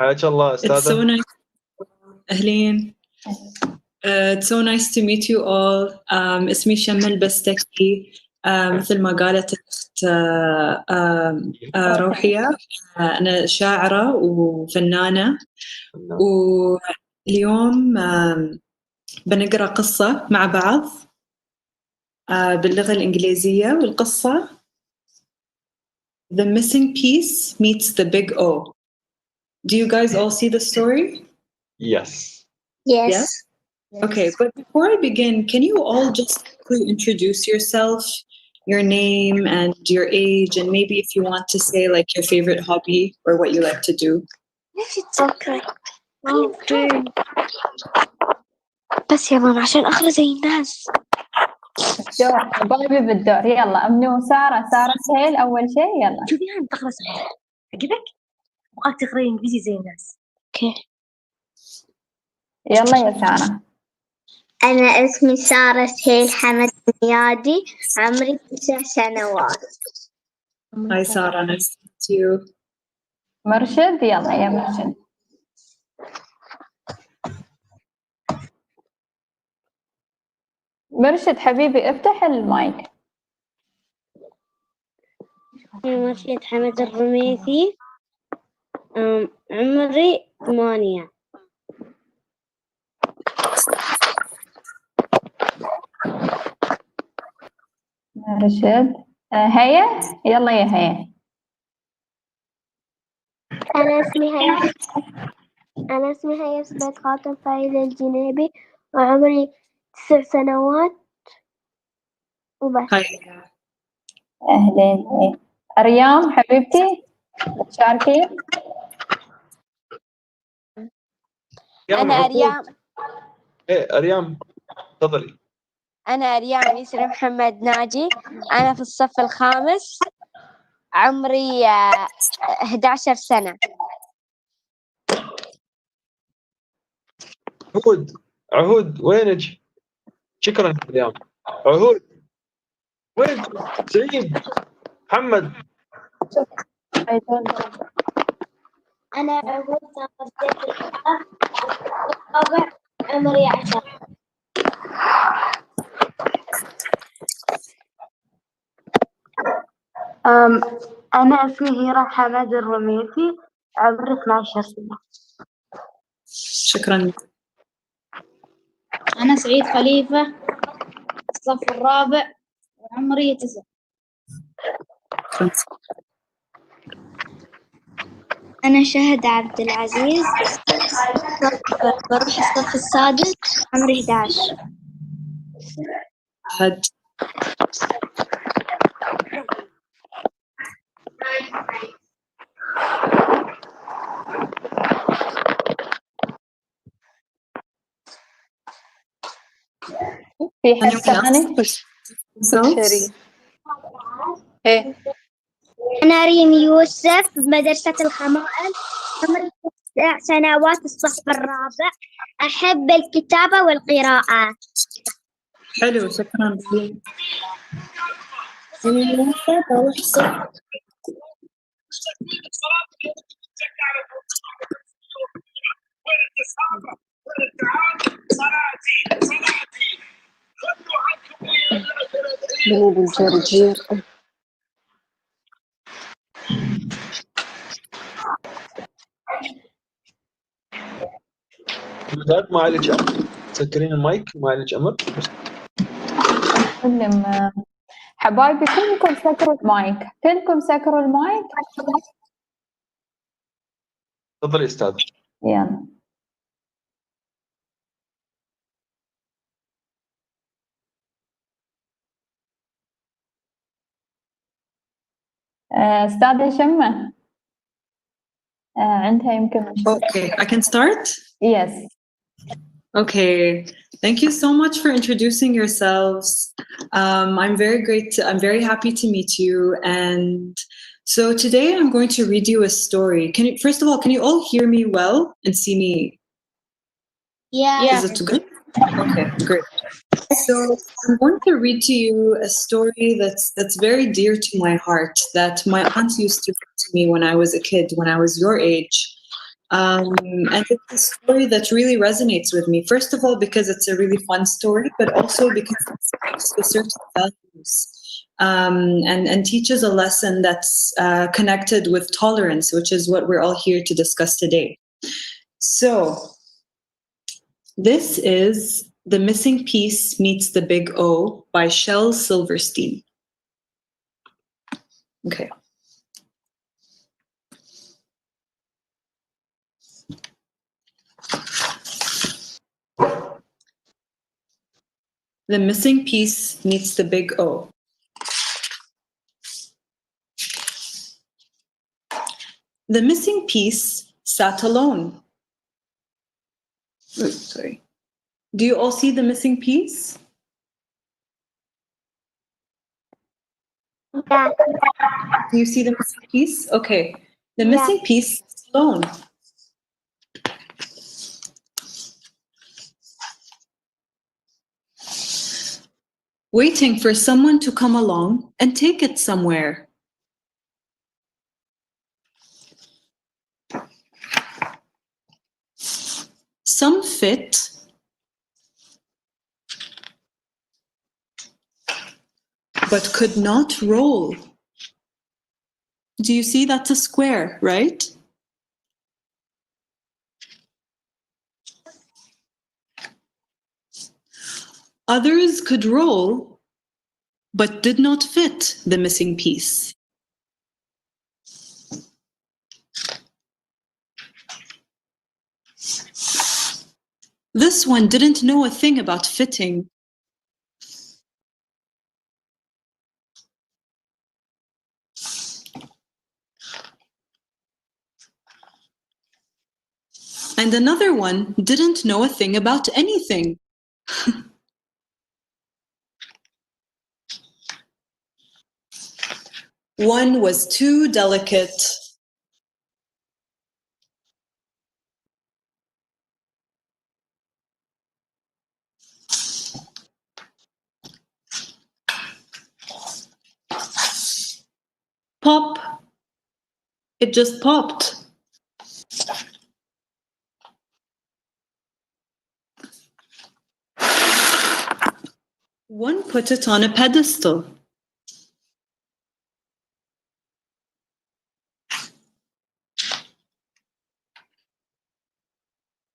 حياك الله It's so أستاذة. nice. أهلين. It's so nice to meet you all. اسمي شم البستكي. مثل ما قالت روحية. أنا شاعرة وفنانة، واليوم بنقرأ قصة مع بعض باللغة الإنجليزية، والقصة The Missing Piece Meets the Big O. Do you guys all see the story? Yes. Yes. Okay, but before I begin, can you all just quickly introduce yourself, your name and your age, and maybe if you want to say like your favorite hobby or what you like to do? Okay. بس يا ماما عشان أخرج زي الناس. دور بايبي بالدور. يلا أمنو سارة سهيل أول شيء. يلا شوفيها تقرأ صحيح أجيبك وقاعد تقرأي إنجليزي زي الناس. أوكي. يلا يا سارة. أنا اسمي سارة سهيل حمد نيادي، عمري 9 سنوات. Hi Sarah, nice to meet you. مرشد. يلا يا مرشد. مرشد حبيبي افتح المايك. مرشد حمد الرميثي، عمري 8. مرشد. هيا يلا يا هيا. أنا اسمي هيا سبيت خاتم فايز الجنيبي، وعمري 9 سنوات وبس. Hi. أهلين. أريام حبيبتي تشاركي. أنا أريام. أريام تفضلي. أنا أريام يسري محمد ناجي، أنا في الصف الخامس، عمري 11 سنة. عهود وينك؟ شكرا أريام. عهود وين؟ سعيد محمد. أنا عهود الرابع، عمري 10. أنا اسمي هيرة حمد الرميثي، عمري 12 سنة. شكرا. أنا سعيد خليفة، الصف الرابع، وعمري 9. أنا شهد عبد العزيز، بروح الصف السادس، عمري 11. حد. في حد ثاني؟ شريف. إيه. أنا ريم يوسف، مدرسة الخمائل، عمري 9 سنوات، الصف الرابع، أحب الكتابة والقراءة. حلو، شكرا. أنا بروح صف. بالجرجير. ما عليك أمر، تسكرين المايك ما عليك أمر. سلم حبايبي كلكم سكروا المايك، كلكم سكروا المايك. تفضلي أستاذ. يلا. أستاذة شمة عندها يمكن مشكلة. Okay, I can start? Yes. Okay, thank you so much for introducing yourselves. I'm very happy to meet you. And so today I'm going to read you a story. First of all, can you all hear me well and see me? Yeah. Is it good? Okay, great. So I'm going to read to you a story that's very dear to my heart, that my aunt used to read to me when I was a kid, when I was your age. And it's a story that really resonates with me. First of all, because it's a really fun story, but also because it speaks to certain values and teaches a lesson that's connected with tolerance, which is what we're all here to discuss today. So, this is The Missing Piece Meets the Big O by Shel Silverstein. Okay. The missing piece meets the big O. The missing piece sat alone. Oops, sorry. Do you all see the missing piece? Yeah. Do you see the missing piece? Okay. The missing piece is alone. Waiting for someone to come along and take it somewhere. Some fit, but could not roll. Do you see that's a square, right? Others could roll, but did not fit the missing piece. This one didn't know a thing about fitting. And another one didn't know a thing about anything. One was too delicate. Pop. It just popped. One put it on a pedestal.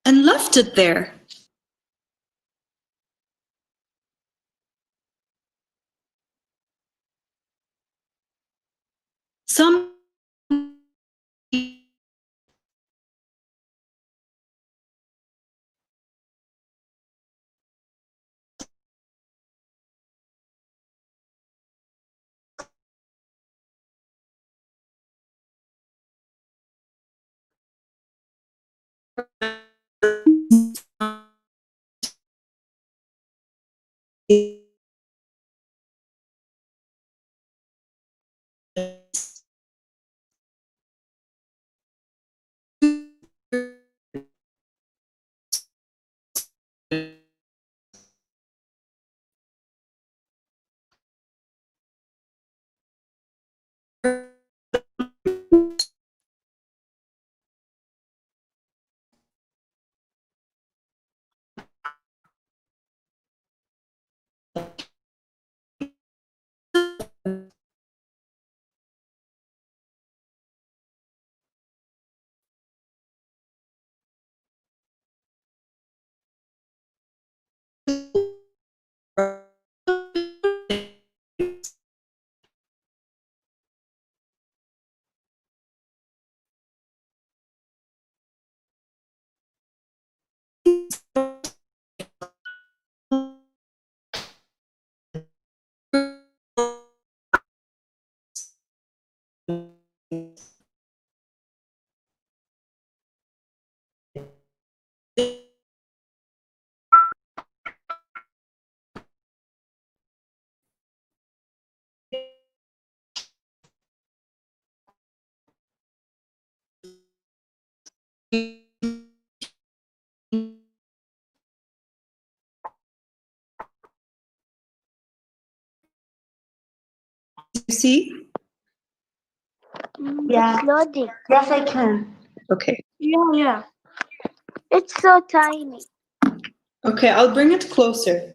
And left it there. Some you see? Yeah. It's loading. Yes, I can. Okay. Yeah. It's so tiny. Okay, I'll bring it closer.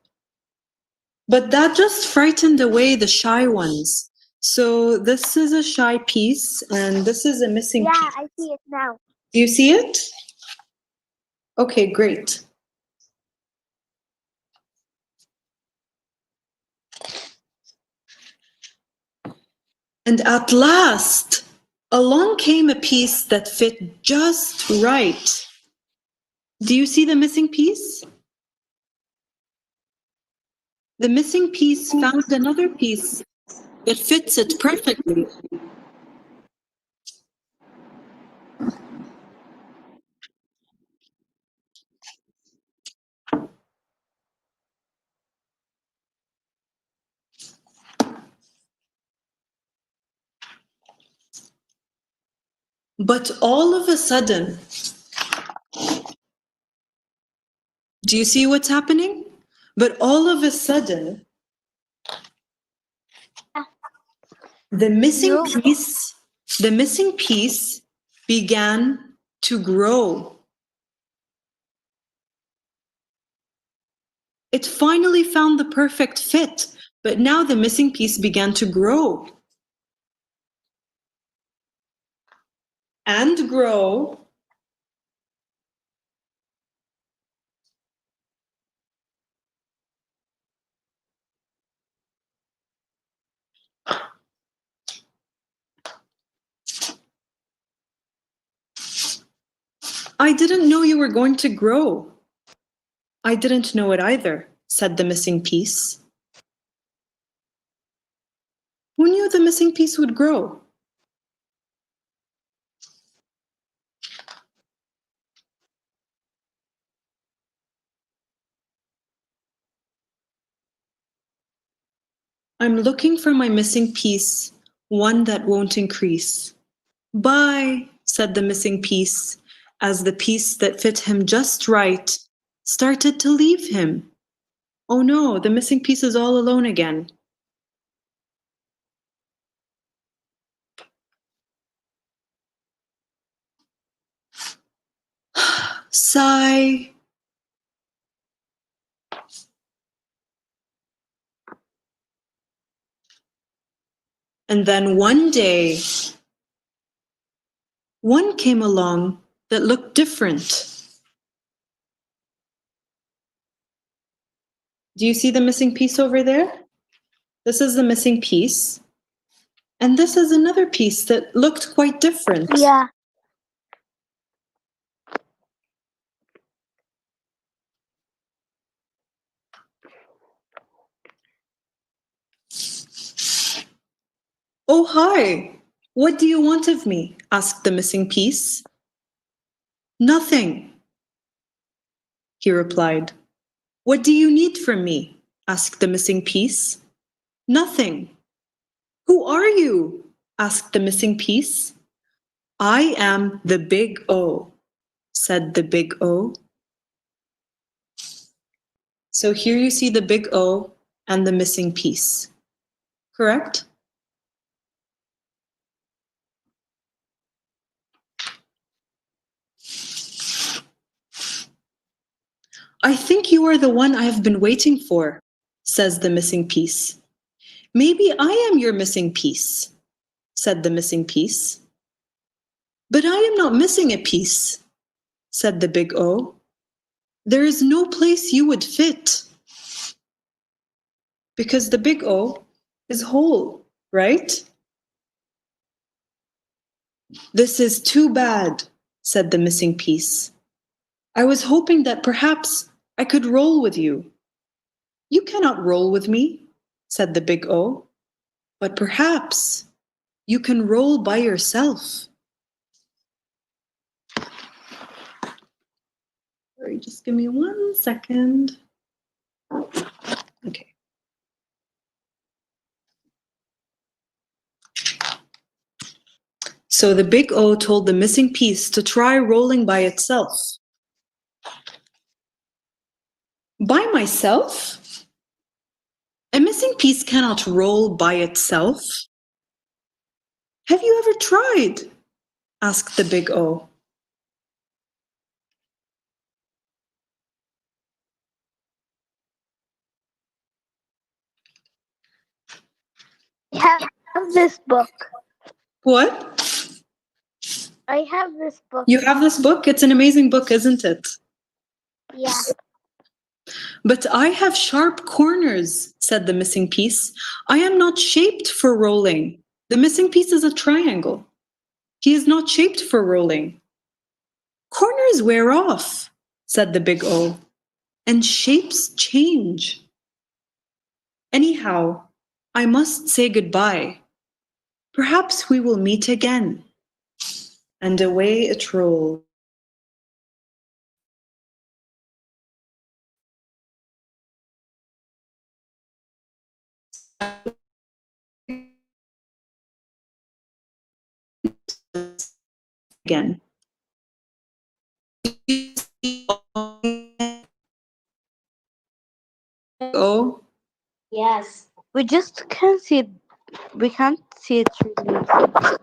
But that just frightened away the shy ones. So this is a shy piece, and this is a missing Yeah, piece. I see it now. Do you see it? Okay, great. And at last, along came a piece that fit just right. Do you see the missing piece? The missing piece found another piece that fits it perfectly. But all of a sudden, do you see what's happening? But all of a sudden, the missing piece began to grow. It finally found the perfect fit, but now the missing piece began to grow. And grow. I didn't know you were going to grow. I didn't know it either, said the missing piece. Who knew the missing piece would grow? I'm looking for my missing piece, one that won't increase. Bye, said the missing piece, as the piece that fit him just right started to leave him. Oh no, the missing piece is all alone again. Sigh. And then one day, one came along that looked different. Do you see the missing piece over there? This is the missing piece. And this is another piece that looked quite different. Yeah. Oh, hi. What do you want of me? Asked the missing piece. Nothing, he replied. What do you need from me? Asked the missing piece. Nothing. Who are you? Asked the missing piece. I am the big O, said the big O. So here you see the big O and the missing piece. Correct? I think you are the one I have been waiting for, says the missing piece. Maybe I am your missing piece, said the missing piece. But I am not missing a piece, said the big O. There is no place you would fit. Because the big O is whole, right? This is too bad, said the missing piece. I was hoping that perhaps I could roll with you. You cannot roll with me, said the big O, but perhaps you can roll by yourself. Sorry, just give me 1 second. Okay. So the big O told the missing piece to try rolling by itself. By myself? A missing piece cannot roll by itself. Have you ever tried? Asked the big O. have this book. What? I have this book. You have this book? It's an amazing book, isn't it? Yeah. But I have sharp corners, said the missing piece. I am not shaped for rolling. The missing piece is a triangle. He is not shaped for rolling. Corners wear off, said the big O, and shapes change. Anyhow, I must say goodbye. Perhaps we will meet again. And away it rolled. Again. Oh, Yes. We just can't see it. We can't see it really.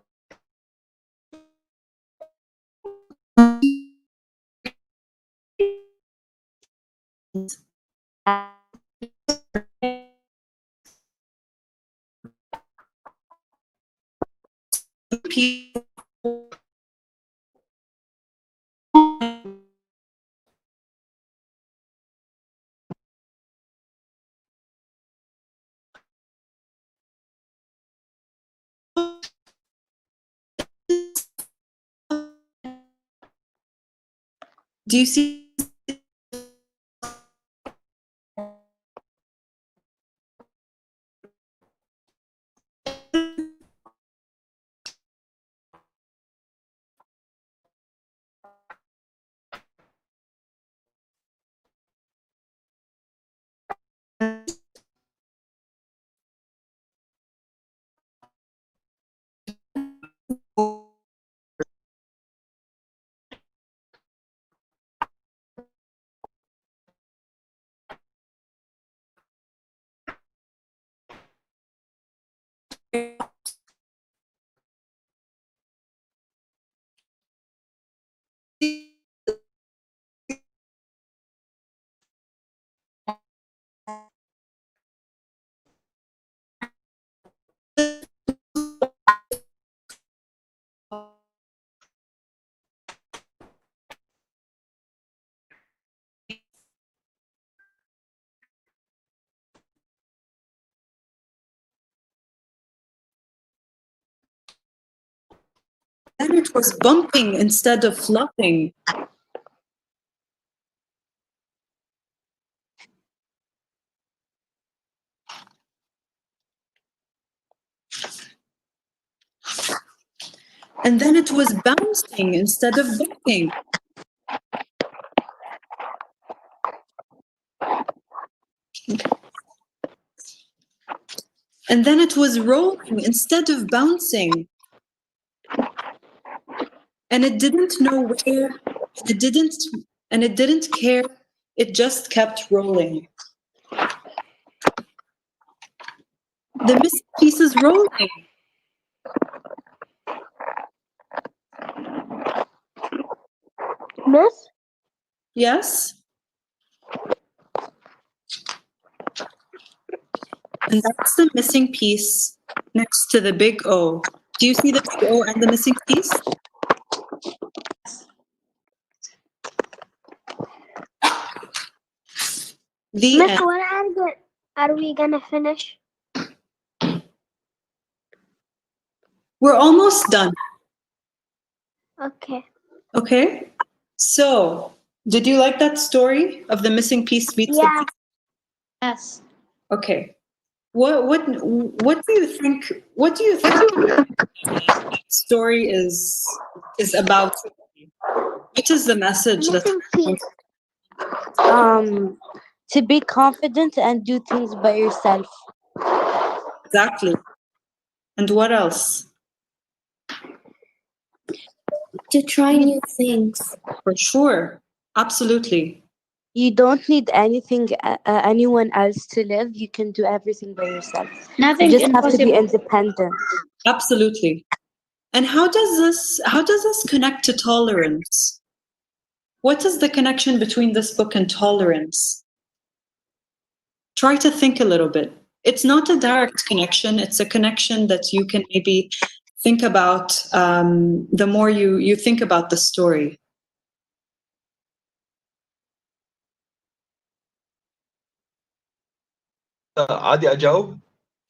do you see? Then it was bumping instead of flopping. And then it was bouncing instead of bumping. And then it was rolling instead of bouncing. And it didn't know where, it didn't care, it just kept rolling. The missing piece is rolling. Miss? Yes? And that's the missing piece next to the big O. Do you see the big O and the missing piece? The Miss, end. when are we gonna finish? We're almost done. Okay. Okay? So, did you like that story of the missing piece meets the Yeah. piece? Yes. Okay. What do you think? What do you think the story is about? What is the message that? Missing piece. To be confident and do things by yourself. Exactly. And what else? To try new things. For sure. Absolutely. You don't need anyone else to live. You can do everything by yourself. Nothing You just have to be impossible. independent. Absolutely. And how does this connect to tolerance? What is the connection between this book and tolerance? Try to think a little bit. It's not a direct connection. It's a connection that you can maybe think about the more you think about the story. عادي أجاوب؟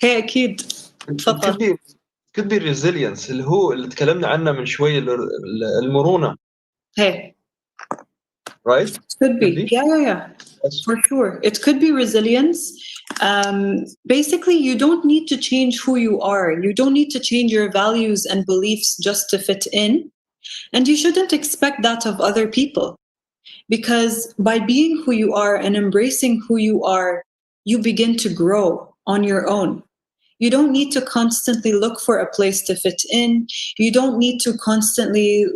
هي أكيد. تفضل. could be resilience اللي تكلمنا عنه من شوي المرونة. Hey. Right? Could be. Yeah. Yes. For sure. It could be resilience. Basically, you don't need to change who you are. You don't need to change your values and beliefs just to fit in. And you shouldn't expect that of other people. Because by being who you are and embracing who you are, you begin to grow on your own. You don't need to constantly look for a place to fit in. You don't need to constantly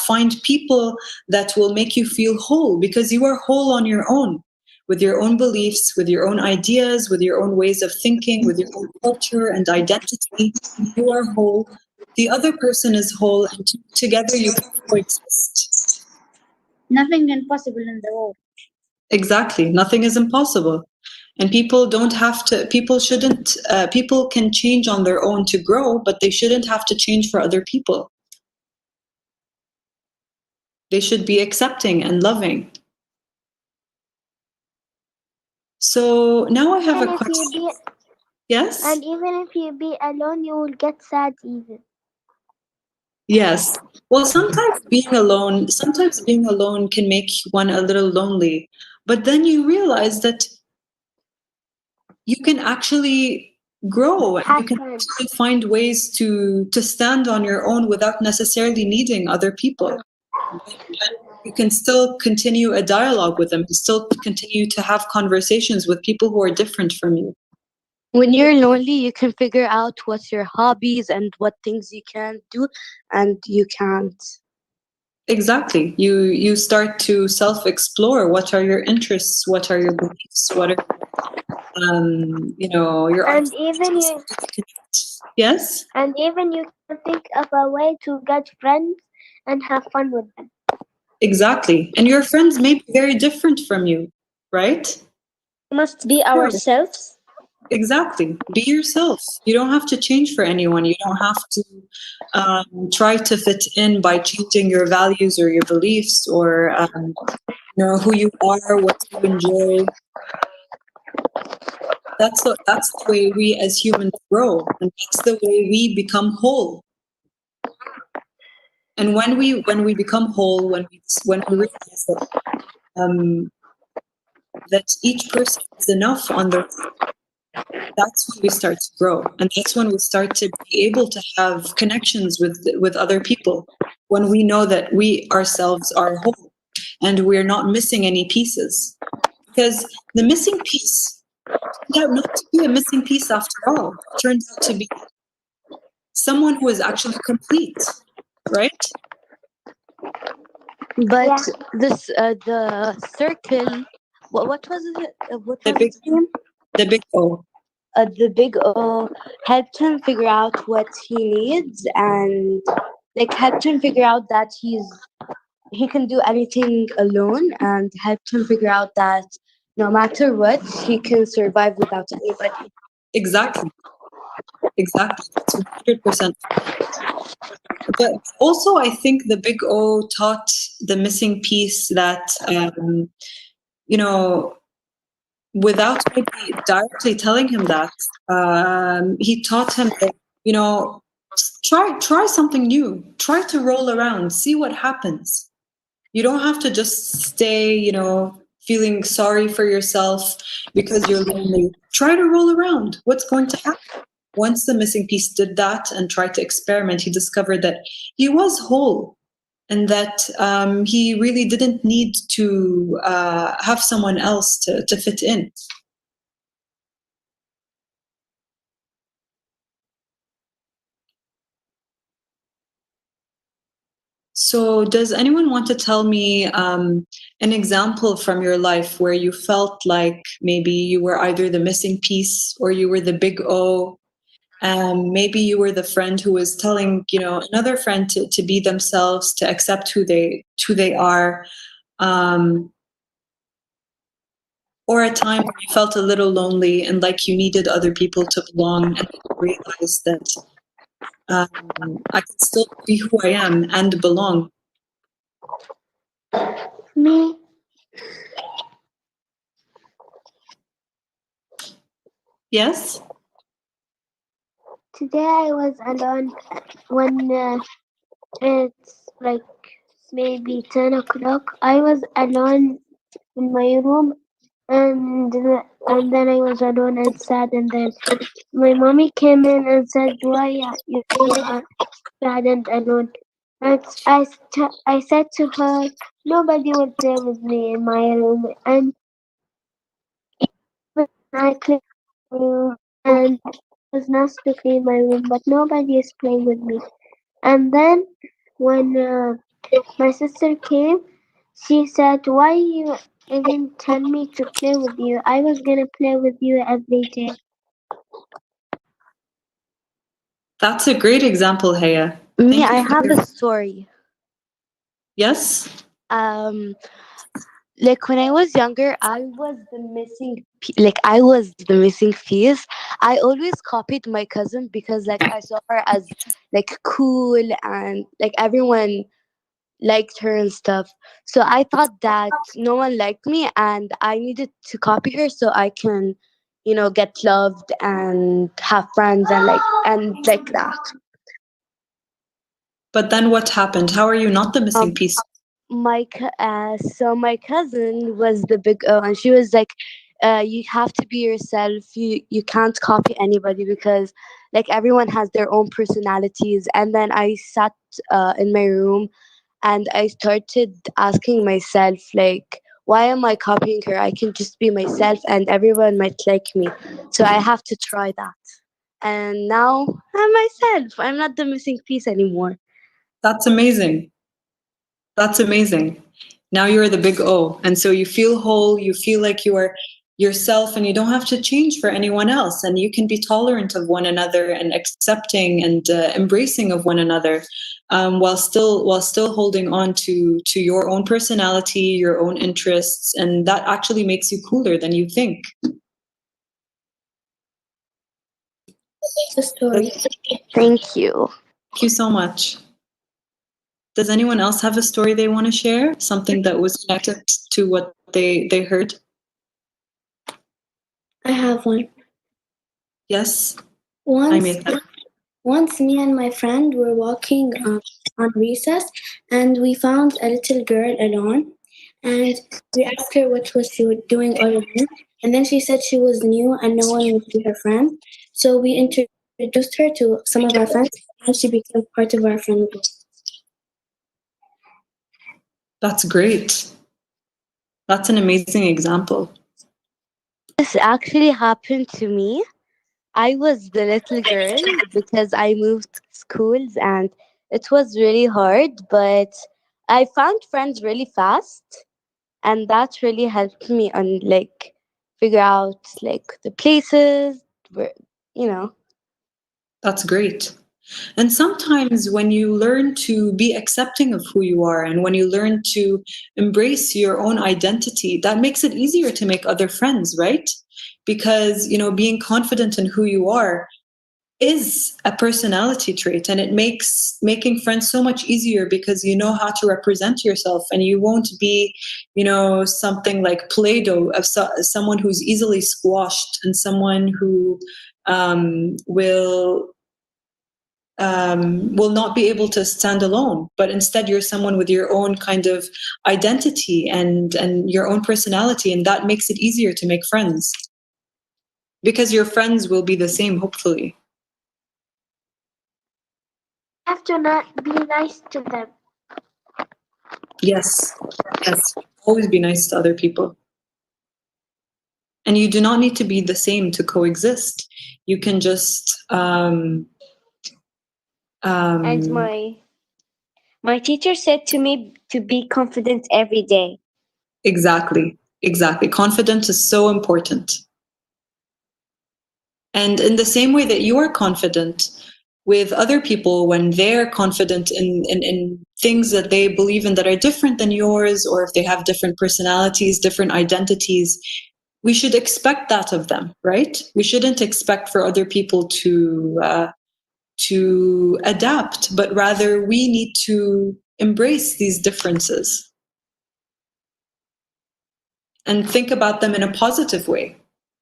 find people that will make you feel whole, because you are whole on your own, with your own beliefs, with your own ideas, with your own ways of thinking, with your own culture and identity. You are whole. The other person is whole, and together you can coexist. Nothing impossible in the world. Exactly. Nothing is impossible. And people people can change on their own to grow, but they shouldn't have to change for other people. They should be accepting and loving. So now I have a question. Yes? And even if you be alone, you will get sad even. Yes. Well, sometimes being alone can make one a little lonely. But then you realize that you can actually grow, and you can actually find ways to stand on your own without necessarily needing other people. You can still continue a dialogue with them, still continue to have conversations with people who are different from you. When you're lonely, you can figure out what's your hobbies and what things you can do and you can't. Exactly. You start to self-explore. What are your interests? What are your beliefs? What are your and even you yes? And even you can think of a way to get friends and have fun with them. Exactly. And your friends may be very different from you, right? We must be ourselves. Exactly. Be yourself. You don't have to change for anyone. You don't have to try to fit in by changing your values or your beliefs or who you are, what you enjoy. That's the way we as humans grow, and that's the way we become whole. And when we become whole, when we realize that each person is enough on their own, that's when we start to grow, and that's when we start to be able to have connections with other people. When we know that we ourselves are whole and we're not missing any pieces, because the missing piece turned out not to be a missing piece after all. It turns out to be someone who is actually complete, right? But this the circle. What was it? What was its name? The big O. The big O helped him figure out what he needs and helped him figure out that he can do anything alone, and helped him figure out that no matter what, he can survive without anybody. Exactly. That's 100%. But also, I think the big O taught the missing piece that, without maybe directly telling him that, he taught him that, try something new. Try to roll around, see what happens. You don't have to just stay, feeling sorry for yourself because you're lonely. Try to roll around. What's going to happen? Once the missing piece did that and tried to experiment, he discovered that he was whole, and that he really didn't need to have someone else to fit in. So does anyone want to tell me an example from your life where you felt like maybe you were either the missing piece or you were the big O? Maybe you were the friend who was telling, another friend to be themselves, to accept who they are. or a time when you felt a little lonely and like you needed other people to belong, and you realized that I can still be who I am and belong? Me, Yes? today I was alone when it's like maybe 10 o'clock. I was alone in my room and then I was alone and sad, and then my mommy came in and said, "Why are you sad and alone?" And I said to her, "Nobody will play with me in my room." And I cleaned my room, and it was nice to clean my room, but nobody is playing with me. And then when my sister came, she said, "Why you didn't tell me to play with you? I was gonna play with you every day." That's a great example, Haya. Me, Thank I you for have your... a story. Yes? Like when I was younger, I was the I was the missing piece. I always copied my cousin because like I saw her as like cool and like everyone liked her and stuff. So I thought that no one liked me and I needed to copy her so I can, get loved and have friends and like that. But then what happened? How are you not the missing Um, piece? So my cousin was the big O, and she was like, "You have to be yourself. You can't copy anybody because like everyone has their own personalities." And then I sat in my room, and I started asking myself like, "Why am I copying her? I can just be myself, and everyone might like me. So I have to try that." And now I'm myself. I'm not the missing piece anymore. That's amazing. That's amazing. Now you're the big O. And so you feel whole, you feel like you are yourself, and you don't have to change for anyone else. And you can be tolerant of one another and accepting and embracing of one another, while still holding on to your own personality, your own interests. And that actually makes you cooler than you think. The story. Thank you. Thank you so much. Does anyone else have a story they want to share? Something that was connected to what they heard? I have one. Yes? Once me and my friend were walking on recess, and we found a little girl alone, and we asked her what was she doing all alone, and then she said she was new and no one would be her friend. So we introduced her to some of our friends, and she became part of our friend group. That's great. That's an amazing example. This actually happened to me. I was the little girl because I moved schools and it was really hard, but I found friends really fast, and that really helped me on like figure out like the places where, you know. That's great. And sometimes when you learn to be accepting of who you are, and when you learn to embrace your own identity, that makes it easier to make other friends, right? Because, being confident in who you are is a personality trait, and it makes making friends so much easier because you know how to represent yourself, and you won't be, something like Play-Doh of someone who's easily squashed, and someone who will not be able to stand alone, but instead you're someone with your own kind of identity and your own personality, and that makes it easier to make friends because your friends will be the same, hopefully. Have to not be nice to them. Yes, always be nice to other people. And you do not need to be the same to coexist. You can just And my teacher said to me to be confident every day. Exactly. Confidence is so important. And in the same way that you are confident with other people when they're confident in things that they believe in that are different than yours, or if they have different personalities, different identities, we should expect that of them, right? We shouldn't expect for other people to adapt, but rather we need to embrace these differences and think about them in a positive way.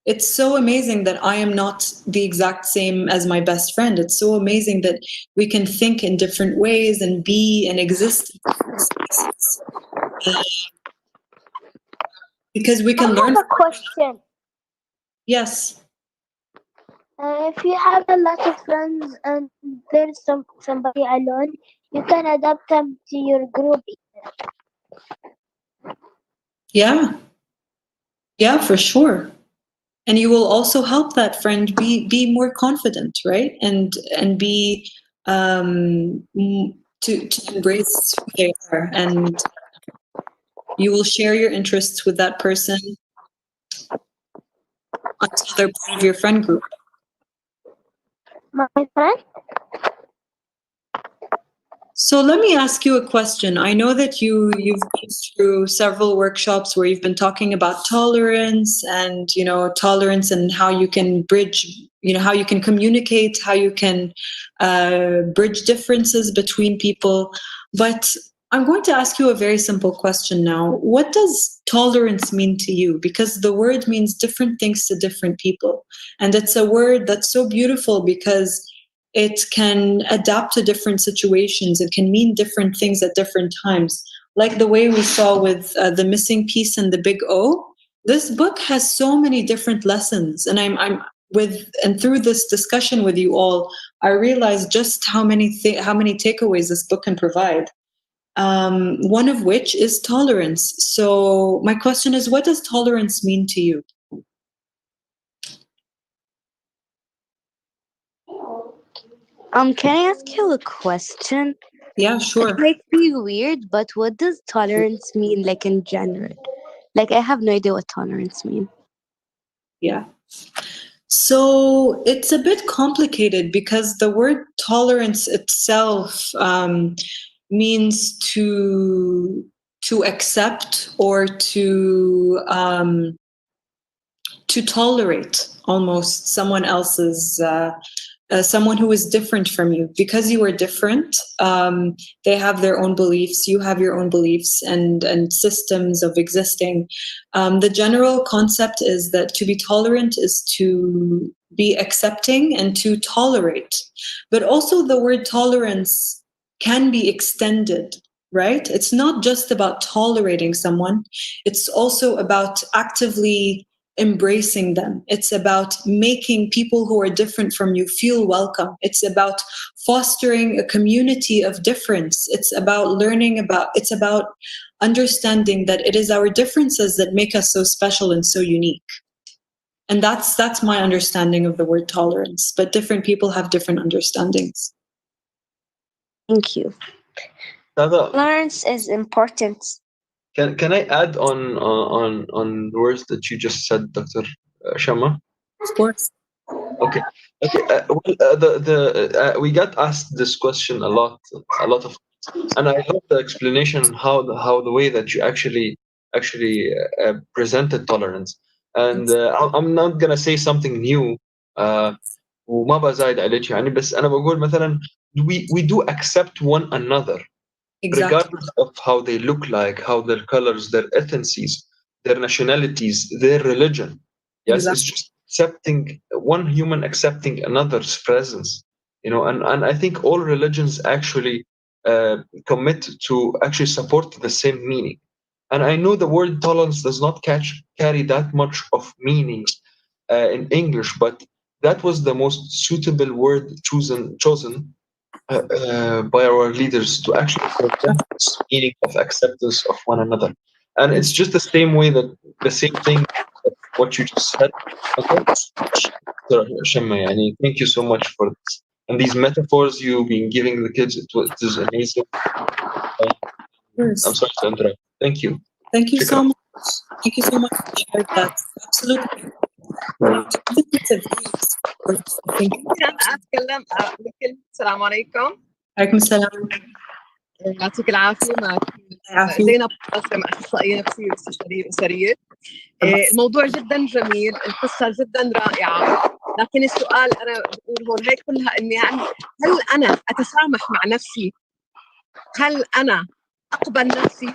It's so amazing that I am not the exact same as my best friend. It's so amazing that we can think in different ways and be and exist in different spaces. Because we can learn. I have a question. Yes. If you have a lot of friends and there's somebody alone, you can adapt them to your group. Yeah. Yeah, for sure. And you will also help that friend be more confident, right? And be to embrace who they are, and you will share your interests with that person until they're part of your friend group. My friend? So let me ask you a question. I know that you've been through several workshops where you've been talking about tolerance and, tolerance and how you can bridge, how you can communicate, how you can bridge differences between people. But I'm going to ask you a very simple question now. What does tolerance mean to you? Because the word means different things to different people. And it's a word that's so beautiful because it can adapt to different situations. It can mean different things at different times. Like the way we saw with the missing piece and the big O. This book has so many different lessons, and and through this discussion with you all, I realized just how many takeaways this book can provide. One of which is tolerance. So my question is, what does tolerance mean to you? Can I ask you a question? Yeah, sure. It might be weird, but what does tolerance mean, like in general? Like, I have no idea what tolerance means. Yeah. So it's a bit complicated because the word tolerance itself means to accept or to tolerate almost someone else's someone who is different from you. Because you are different, they have their own beliefs, you have your own beliefs and systems of existing. The general concept is that to be tolerant is to be accepting and to tolerate. But also the word tolerance can be extended, right? It's not just about tolerating someone, it's also about actively embracing them. It's about making people who are different from you feel welcome. It's about fostering a community of difference. It's about it's about understanding that it is our differences that make us so special and so unique. And that's my understanding of the word tolerance, but different people have different understandings. Thank you. Tolerance is important. Can I add on the words that you just said, Dr. Shama? Of course. Okay. We got asked this question a lot of, and I love the explanation how the way that you actually presented tolerance. And I'm not gonna say something new. وما بزايد عليك يعني, بس أنا بقول مثلا we do accept one another. Exactly. Regardless of how they look like, how their colors, their ethnicities, their nationalities, their religion. Yes, exactly. It's just accepting one human accepting another's presence. And I think all religions actually commit to actually support the same meaning. And I know the word tolerance does not carry that much of meaning in English, but that was the most suitable word chosen by our leaders to actually present this meaning of acceptance of one another. And it's just the same way that the same thing what you just said. Okay. Thank you so much for this. And these metaphors you've been giving the kids, it is amazing. I'm sorry to interrupt. Thank you. Thank you so much. Thank you so much for sharing that. Absolutely. أتكلم بكل السلام عليكم. عليكم السلام. يعطيك العافية. معك زينب قاسم، أخصائية نفسية واستشارية أسرية. الموضوع جدا جميل، القصة جدا رائعة، لكن السؤال أنا بقول هون هي كلها إني يعني هل أنا أتسامح مع نفسي؟ هل أنا أقبل نفسي؟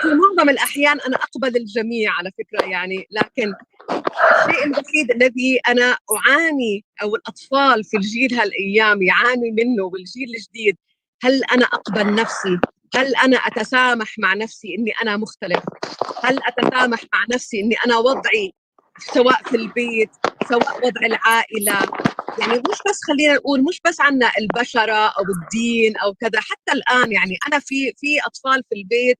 في معظم الأحيان أنا أقبل الجميع على فكرة يعني، لكن الشيء الوحيد الذي أنا أعاني أو الأطفال في الجيل هالأيام يعاني منه والجيل الجديد، هل أنا أقبل نفسي؟ هل أنا أتسامح مع نفسي إني أنا مختلف؟ هل أتسامح مع نفسي إني أنا وضعي سواء في البيت سواء وضع العائلة، يعني مش بس خلينا نقول مش بس عنا البشرة أو الدين أو كذا، حتى الآن يعني أنا في أطفال في البيت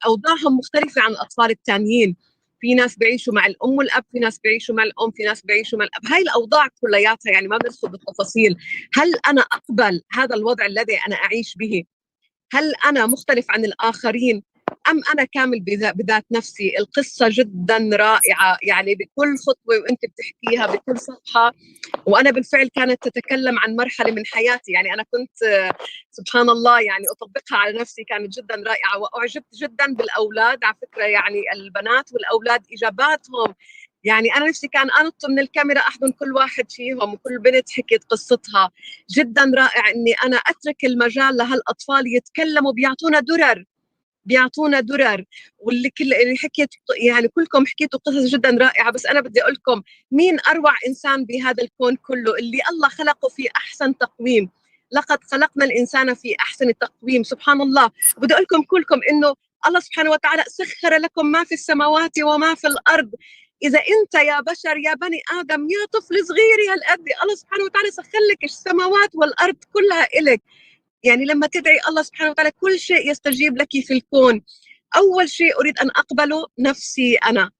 أوضاعهم مختلفة عن الأطفال التانيين، في ناس بيعيشوا مع الأم والأب، في ناس بيعيشوا مع الأم، في ناس بيعيشوا مع الأب، هاي الأوضاع كلياتها يعني ما بدخل بالتفاصيل. هل أنا أقبل هذا الوضع الذي أنا أعيش به؟ هل أنا مختلف عن الآخرين أم أنا كامل بذات نفسي؟ القصة جدا رائعة يعني بكل خطوة وأنت بتحكيها بكل صفحة، وأنا بالفعل كانت تتكلم عن مرحلة من حياتي، يعني أنا كنت سبحان الله يعني أطبقها على نفسي، كانت جدا رائعة. وأعجبت جدا بالأولاد على فكرة، يعني البنات والأولاد إجاباتهم، يعني أنا نفسي كان أنط من الكاميرا أحضن كل واحد فيهم وكل بنت حكيت قصتها. جدا رائع إني أنا أترك المجال لهالأطفال يتكلموا، بيعطونا درر واللي اللي حكيت يعني كلكم حكيتوا قصص جدا رائعة، بس أنا بدي أقول لكم مين أروع إنسان بهذا الكون كله اللي الله خلقه في أحسن تقويم. لقد خلقنا الإنسان في أحسن تقويم سبحان الله. بدي أقول لكم كلكم إنه الله سبحانه وتعالى سخر لكم ما في السماوات وما في الأرض. إذا أنت يا بشر يا بني آدم يا طفل صغير يا القد، الله سبحانه وتعالى سخر لك السماوات والأرض كلها إلك. يعني لما تدعي الله سبحانه وتعالى كل شيء يستجيب لك في الكون. أول شيء أريد أن أقبله نفسي أنا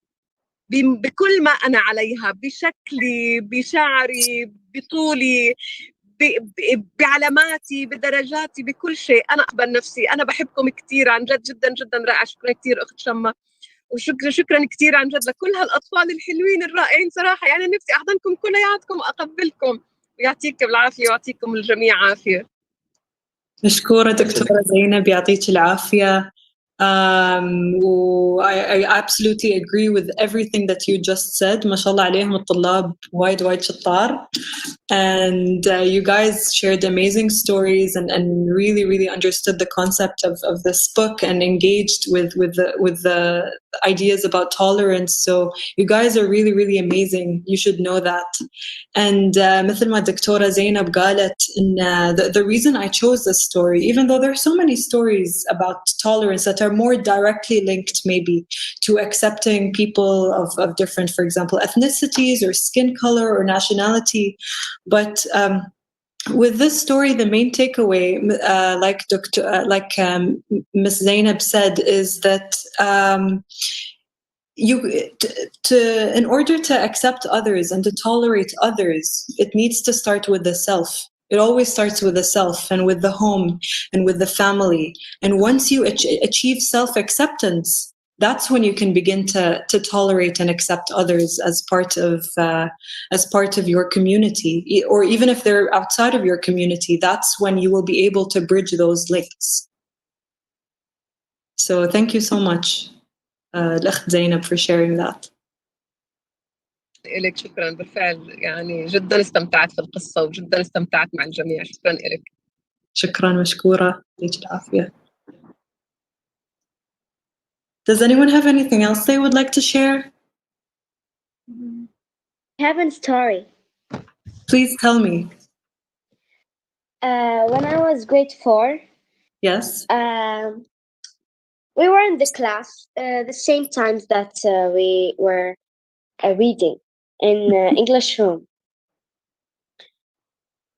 بكل ما أنا عليها، بشكلي بشعري بطولي بعلاماتي بدرجاتي بكل شيء. أنا أقبل نفسي. أنا بحبكم كثير عن جد، جدا جدا رائع. شكرا كثير أخت شمة، وشكرا كثير عن جد لكل هالأطفال الحلوين الرائعين صراحة، يعني نفسي أحضنكم كلياتكم وأقبلكم، ويعطيكم العافية ويعطيكم الجميع عافية. مشكورة دكتورة زينب، يعطيك العافية. I absolutely agree with everything that you just said. ما شاء الله عليهم الطلاب وايد شطار. And you guys shared amazing stories and really understood the concept of this book and engaged with the ideas about tolerance. So you guys are really amazing. You should know that. And مثل ما الدكتورة زينب قالت إن the reason I chose this story, even though there are so many stories about tolerance that are more directly linked maybe to accepting people of different, for example, ethnicities or skin color or nationality. But with this story, the main takeaway, like Ms. Zainab said, is that in order to accept others and to tolerate others, it needs to start with the self. It always starts with the self and with the home and with the family. And once you achieve self-acceptance, that's when you can begin to tolerate and accept others as part of your community, or even if they're outside of your community. That's when you will be able to bridge those links. So thank you so much, الأخت زينب, for sharing that. إلك شكرا بالفعل، يعني جدا استمتعت في القصة وجدا استمتعت مع الجميع. شكرا إلك. شكرا، مشكورة، يعطيك العافية. Does anyone have anything else they would like to share? I have a story. Please tell me. When I was grade 4, Yes. We were in the class the same times that we were reading in English room.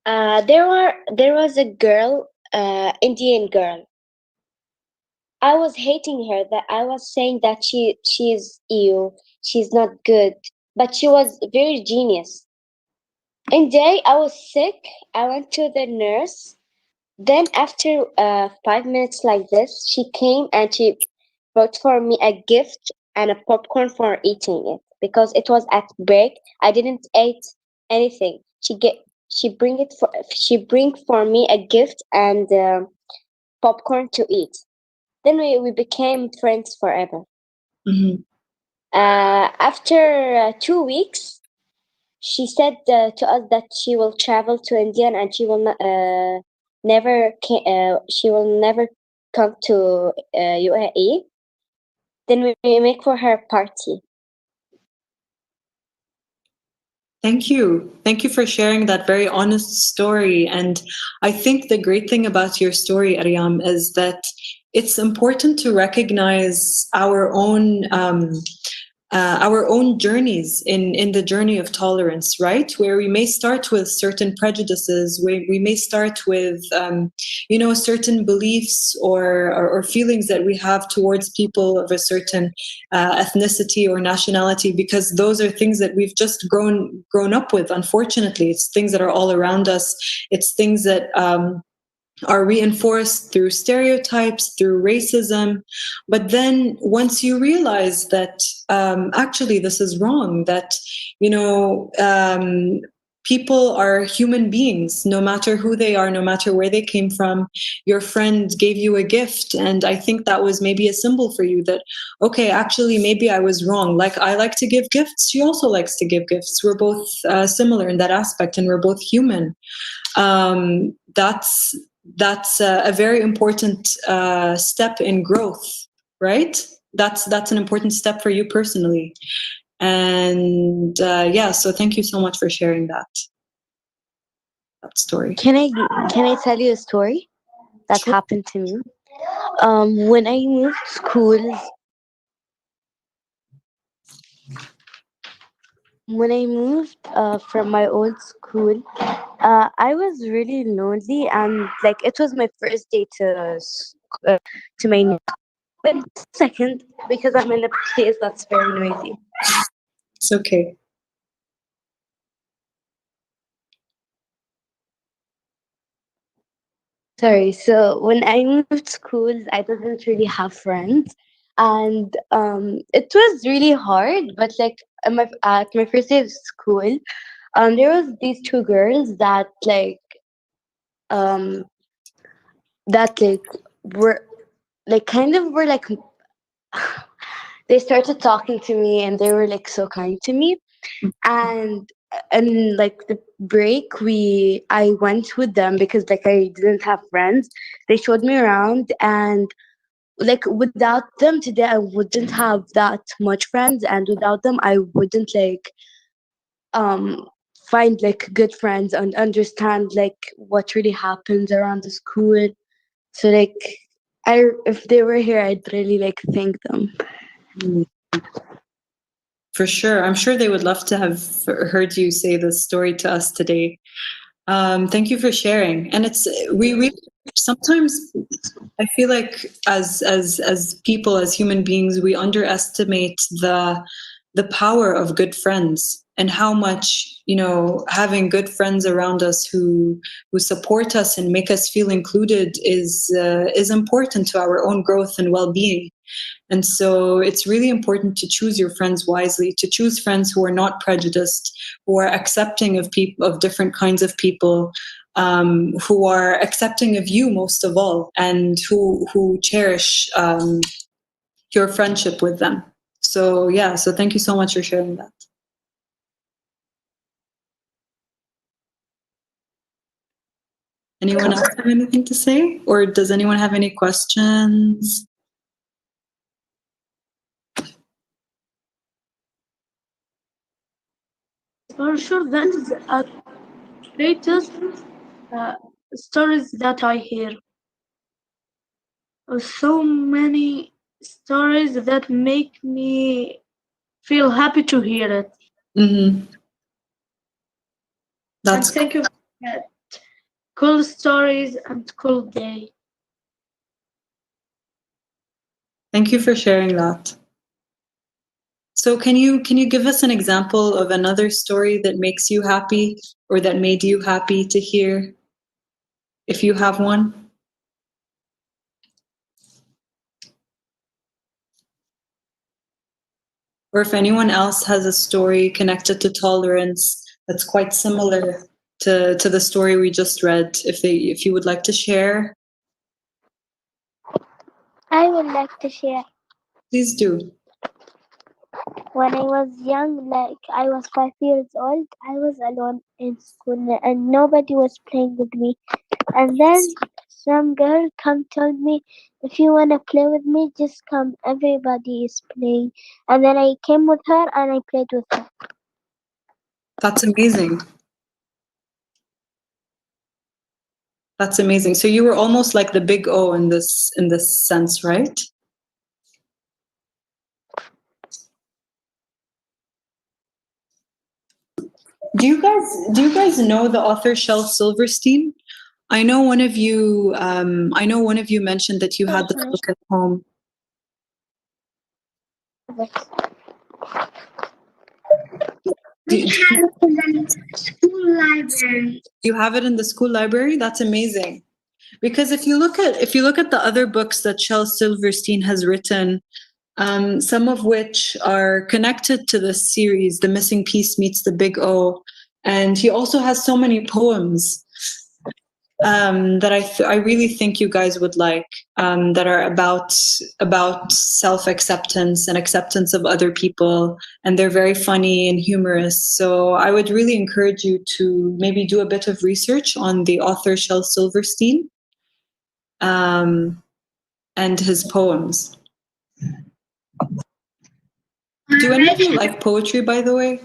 There was a girl, Indian girl. I was hating her. That I was saying that she's ill, she's not good, but she was very genius. One day I was sick. I went to the nurse. Then after 5 minutes like this, she came and she brought for me a gift and a popcorn for eating it because it was at break. I didn't eat anything. She bring for me a gift and popcorn to eat. Then we became friends forever. Mm-hmm. After 2 weeks, she said to us that she will travel to India and she will never come to UAE. Then we make for her party. Thank you. Thank you for sharing that very honest story. And I think the great thing about your story, Aryam, is that it's important to recognize our own journeys in the journey of tolerance, right? Where we may start with certain prejudices, where we may start with, certain beliefs or feelings that we have towards people of a certain ethnicity or nationality, because those are things that we've just grown up with. Unfortunately, it's things that are all around us. It's things that are reinforced through stereotypes, through racism. But then once you realize that actually this is wrong, that, people are human beings, no matter who they are, no matter where they came from. Your friend gave you a gift, and I think that was maybe a symbol for you that, okay, actually, maybe I was wrong. Like, I like to give gifts. She also likes to give gifts. We're both similar in that aspect, and we're both human. That's a very important step in growth, right? That's an important step for you personally. And so thank you so much for sharing that story. Can I tell you a story that happened to me? When I moved schools, from my old school, I was really lonely, and like it was my first day to my new. Wait a second, because I'm in a place that's very noisy. It's okay. Sorry. So when I moved schools, I didn't really have friends, and it was really hard. But like at my first day of school, there was these two girls that were like they started talking to me, and they were like so kind to me. And like the break, I went with them because like I didn't have friends. They showed me around, and like without them today I wouldn't have that much friends, and without them I wouldn't find like good friends and understand like what really happens around the school. So like if they were here, I'd really like thank them. For sure. I'm sure they would love to have heard you say this story to us today. Thank you for sharing. And it's we sometimes I feel like as people, as human beings, we underestimate the power of good friends, and how much, having good friends around us who support us and make us feel included is important to our own growth and well-being. And so it's really important to choose your friends wisely, to choose friends who are not prejudiced, who are accepting of people, of different kinds of people, who are accepting of you most of all, and who cherish your friendship with them. So thank you so much for sharing that. Anyone else have anything to say? Or does anyone have any questions? For sure, that is a greatest stories that I hear. So many stories that make me feel happy to hear it. Mm-hmm. And thank you for that cool stories and cool day. Thank you for sharing that. So can you give us an example of another story that makes you happy, or that made you happy to hear, if you have one? Or if anyone else has a story connected to tolerance that's quite similar to the story we just read, if you would like to share. I would like to share. Please do. when I was young, like I was 5 years old, I was alone in school and nobody was playing with me. And then some girl told me, if you wanna play with me, just come. Everybody is playing. And then I came with her and I played with her. That's amazing. That's amazing. So you were almost like the big O in this sense, right? Do you guys know the author Shel Silverstein? I know one of you mentioned that you had the book at home. We have it in the school library. You have it in the school library? That's amazing. Because if you look at the other books that Shel Silverstein has written, some of which are connected to this series, The Missing Piece Meets the Big O, and he also has so many poems that I really think you guys would like, that are about self-acceptance and acceptance of other people, and they're very funny and humorous. So I would really encourage you to maybe do a bit of research on the author Shel Silverstein, and his poems. Do any of you like poetry, by the way?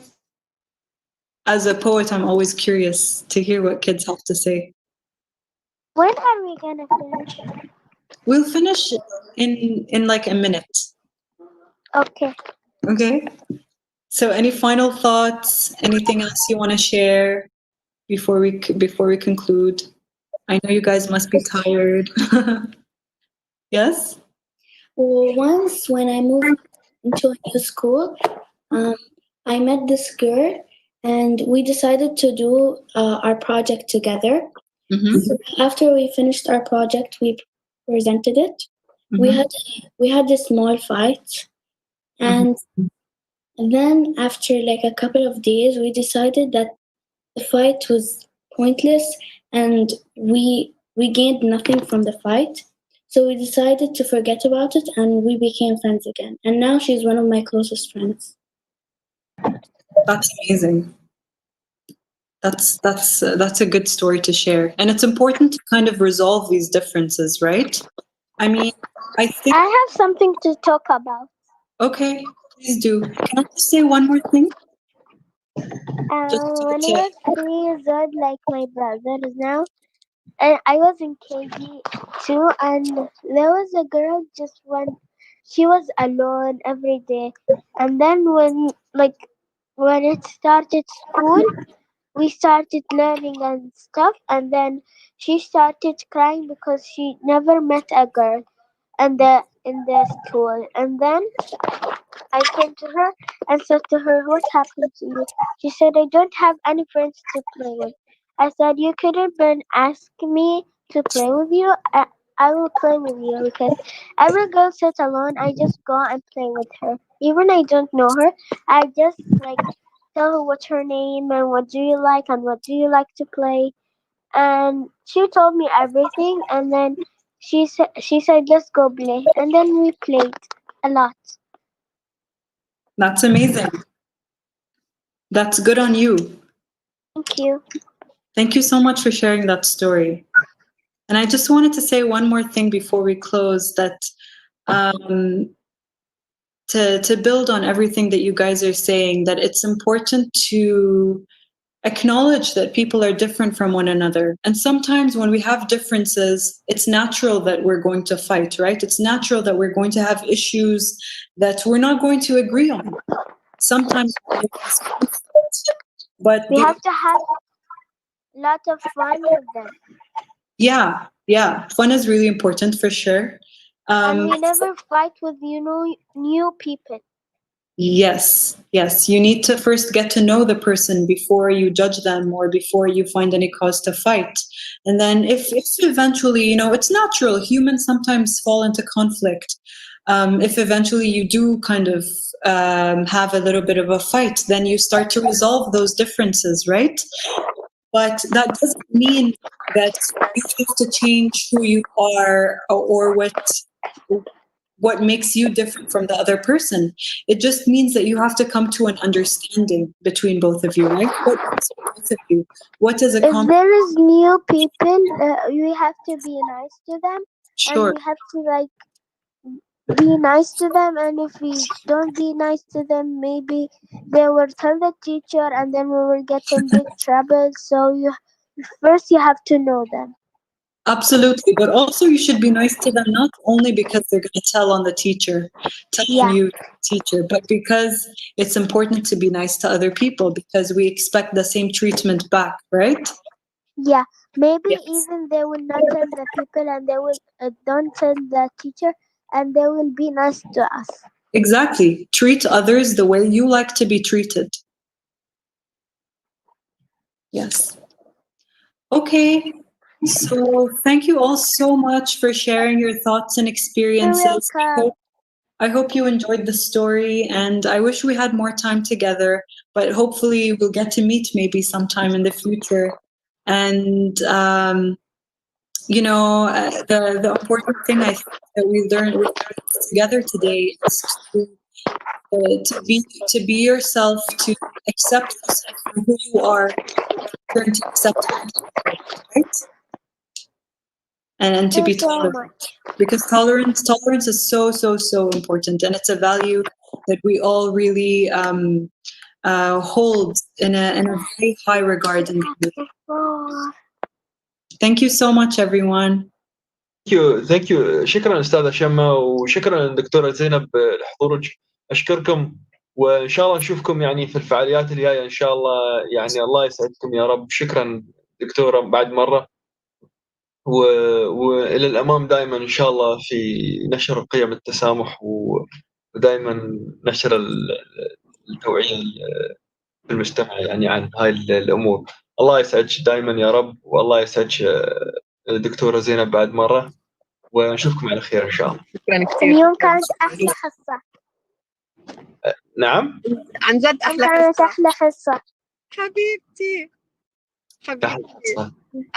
As a poet, I'm always curious to hear what kids have to say. When are we gonna finish? We'll finish in like a minute. Okay. Okay. So any final thoughts? Anything else you want to share before we conclude? I know you guys must be tired. Yes? Well, once when I moved into a new school, I met this girl and we decided to do our project together. Mm-hmm. So after we finished our project, we presented it. Mm-hmm. We had a small fight, and then after like a couple of days, we decided that the fight was pointless and we gained nothing from the fight. So we decided to forget about it and we became friends again. And now she's one of my closest friends. That's amazing. That's a good story to share. And it's important to kind of resolve these differences, right? I mean, I think I have something to talk about. Okay, please do. Can I just say one more thing? When I was 3 years old, like my brother is now, and I was in KG2, and there was a girl she was alone every day. And then when it started school, we started learning and stuff, and then she started crying because she never met a girl in the school. And then I came to her and said to her, what happened to you? She said, I don't have any friends to play with. I said, you could have been asking me to play with you. I will play with you, because every girl sits alone. I just go and play with her. Even I don't know her, I just tell her what's her name and what do you like and what do you like to play. And she told me everything, and then she said let's go play, and then we played a lot. That's amazing. That's good on you. Thank you. Thank you so much for sharing that story. And I just wanted to say one more thing before we close, that to build on everything that you guys are saying, that it's important to acknowledge that people are different from one another. And sometimes when we have differences, it's natural that we're going to fight, right? It's natural that we're going to have issues that we're not going to agree on. Sometimes, but we have to have a lot of fun with them. Yeah. Fun is really important for sure. And we never fight with new people. Yes. You need to first get to know the person before you judge them or before you find any cause to fight. And then if eventually, it's natural, humans sometimes fall into conflict. If eventually you do kind of have a little bit of a fight, then you start to resolve those differences, right? But that doesn't mean that you have to change who you are or what what makes you different from the other person. It just means that you have to come to an understanding between both of you, right? What makes both of you? What is a If there is new people, you have to be nice to them. Sure. And we have to like be nice to them, and if we don't be nice to them, maybe they will tell the teacher and then we will get in big trouble. So first you have to know them. Absolutely, but also you should be nice to them, not only because they're going to tell on the teacher, you teacher, but because it's important to be nice to other people because we expect the same treatment back, right? Yeah, maybe even they will not tell the people and they will don't tell the teacher and they will be nice to us. Exactly. Treat others the way you like to be treated. Yes. Okay. So thank you all so much for sharing your thoughts and experiences. I hope you enjoyed the story, and I wish we had more time together, but hopefully we'll get to meet maybe sometime in the future. And you know, the important thing I think that we learned together today is to be yourself, to accept yourself for who you are, learn to accept yourself, right? And to be tolerant, because tolerance is so important, and it's a value that we all really hold in a very high regard in the community. Thank you so much, everyone. Thank you. شكرا أستاذة شمة، وشكرا دكتورة زينب لحضورك. أشكركم، وإن شاء الله نشوفكم يعني في الفعاليات الجاية إن شاء الله. يعني الله يسعدكم يا رب. شكرا دكتورة بعد مرة، وإلى الأمام دائما إن شاء الله في نشر قيم التسامح، ودائما نشر التوعية في المجتمع يعني عن هاي الأمور. الله يسعدك دائما يا رب، والله يسعدك دكتورة زينب بعد مرة، ونشوفكم على خير إن شاء الله. شكرا كثير. اليوم كانت أحلى حصة. نعم؟ عن جد أحلى كانت أحلى حصة. حبيبتي.